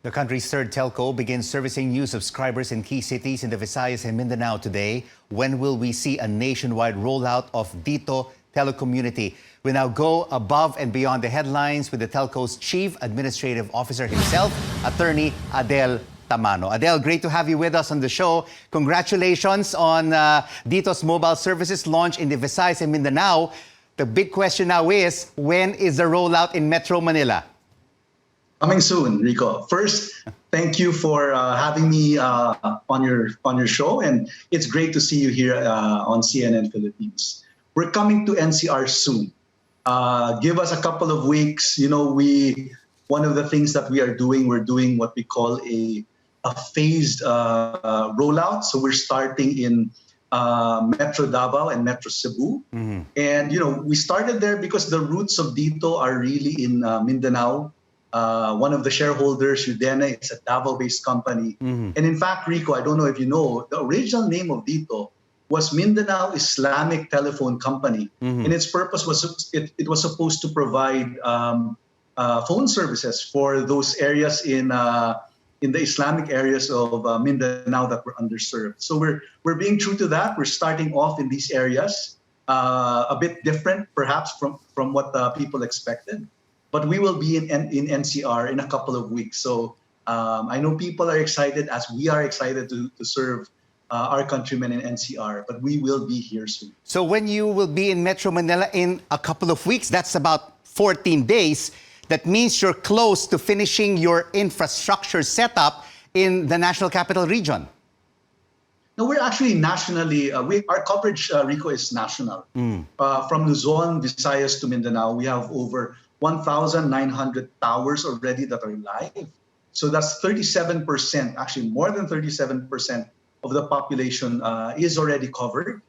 The country's third telco begins servicing new subscribers in key cities in the Visayas and Mindanao today. When will we see a nationwide rollout of Dito Telecommunity? We now go above and beyond the headlines with the telco's Chief Administrative Officer himself, Attorney Adel Tamano. Adel, great to have you with us on the show. Congratulations on Dito's mobile services launch in the Visayas and Mindanao. The big question now is, when is the rollout in Metro Manila? Coming soon, Rico. First, thank you for having me on your show, and it's great to see you here on CNN Philippines. We're coming to NCR soon. Give us a couple of weeks. You know, one of the things that we're doing what we call a phased rollout. So we're starting in Metro Davao and Metro Cebu, and you know, we started there because the roots of Dito are really in Mindanao. One of the shareholders, Udene, it's a Davao-based company. And in fact, Rico, I don't know if you know, the original name of Dito was Mindanao Islamic Telephone Company. And its purpose was, it was supposed to provide phone services for those areas in the Islamic areas of Mindanao that were underserved. So we're being true to that. We're starting off in these areas, a bit different perhaps from what people expected. But we will be in NCR in a couple of weeks. So I know people are excited, as we are excited to serve our countrymen in NCR, but we will be here soon. So when you will be in Metro Manila in a couple of weeks, that's about 14 days. That means you're close to finishing your infrastructure setup in the National Capital Region. No, we're actually nationally, our coverage, Rico, is national. From Luzon, Visayas to Mindanao, we have over 1,900 towers already that are live. So that's 37%, actually more than 37% of the population is already covered.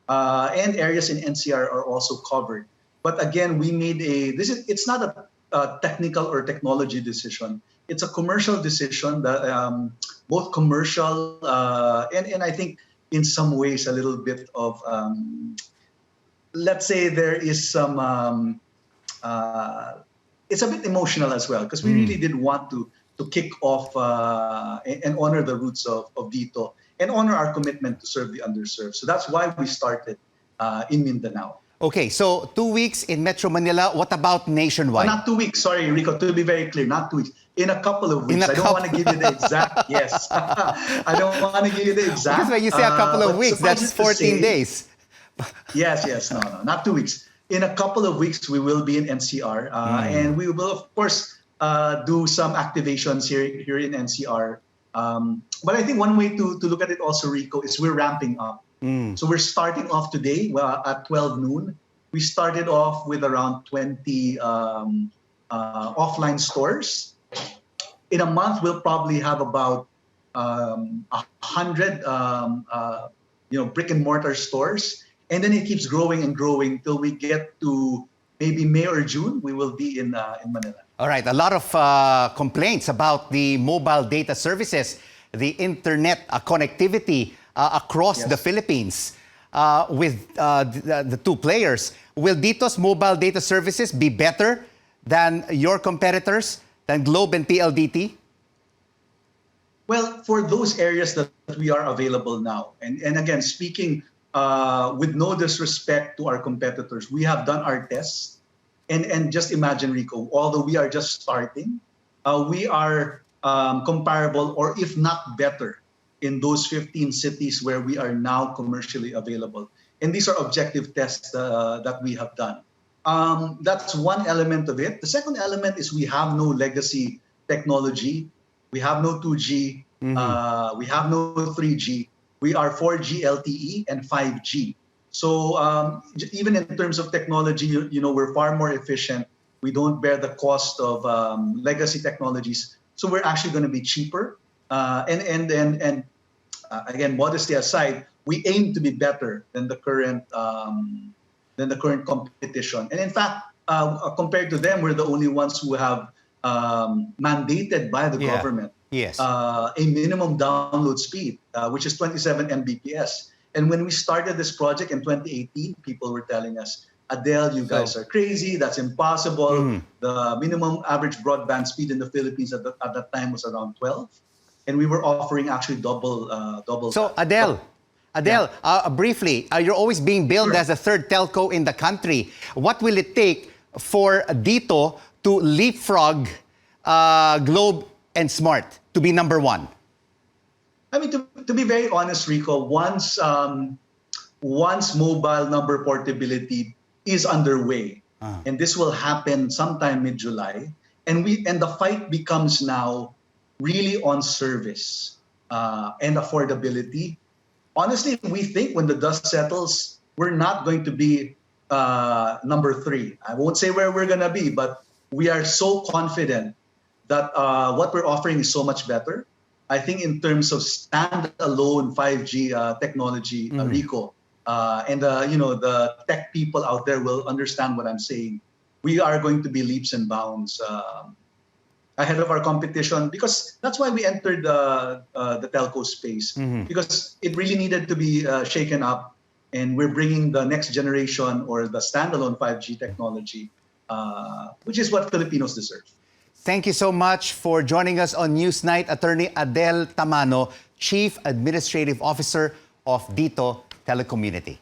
And areas in NCR are also covered. But again, we made it's not a technical or technology decision. It's a commercial decision that both commercial and I think in some ways a little bit of, let's say there is some, it's a bit emotional as well, because we really did want to kick off and honor the roots of Dito and honor our commitment to serve the underserved. So that's why we started in Mindanao. Okay, so 2 weeks in Metro Manila. What about nationwide? Not 2 weeks, sorry, Rico, to be very clear, not 2 weeks. In a couple of weeks. I don't want to give you the exact, yes. I don't want to give you the exact. Because when you say a couple of weeks, that's 14 days. Yes, no, not 2 weeks. In a couple of weeks, we will be in NCR, and we will, of course, do some activations here in NCR. But I think one way to look at it also, Rico, is we're ramping up. So we're starting off today at 12 noon. We started off with around 20 offline stores. In a month, we'll probably have about 100 brick and mortar stores. And then it keeps growing and growing till we get to maybe May or June. We will be in Manila. All right. A lot of complaints about the mobile data services, the internet connectivity across the Philippines with the two players. Will Dito's mobile data services be better than your competitors, than Globe and PLDT? Well, for those areas that we are available now, and again, speaking with no disrespect to our competitors, we have done our tests. And just imagine, Rico, although we are just starting, we are comparable or if not better in those 15 cities where we are now commercially available. And these are objective tests that we have done. That's one element of it. The second element is we have no legacy technology. We have no 2G. We have no 3G. We are 4G LTE and 5G. So even in terms of technology, you know, we're far more efficient. We don't bear the cost of legacy technologies. So we're actually going to be cheaper. And again, modesty aside, we aim to be better than the current competition. And in fact, compared to them, we're the only ones who have mandated by the government a minimum download speed, which is 27 Mbps. And when we started this project in 2018, people were telling us, Adel, you guys are crazy. That's impossible. The minimum average broadband speed in the Philippines at that time was around 12. And we were offering actually double. So, that. Adel, briefly, you're always being billed Sure. as the third telco in the country. What will it take for Dito to leapfrog Globe and Smart to be number one? I mean, to be very honest, Rico, once mobile number portability is underway, and this will happen sometime mid-July, and the fight becomes now really on service and affordability. Honestly, we think when the dust settles, we're not going to be number 3. I won't say where we're going to be, but we are so confident that what we're offering is so much better. I think in terms of standalone 5G technology, Rico, and the tech people out there will understand what I'm saying. We are going to be leaps and bounds ahead of our competition, because that's why we entered the telco space, because it really needed to be shaken up, and we're bringing the next generation or the standalone 5G technology, which is what Filipinos deserve. Thank you so much for joining us on Newsnight, Attorney Adel Tamano, Chief Administrative Officer of Dito Telecommunity.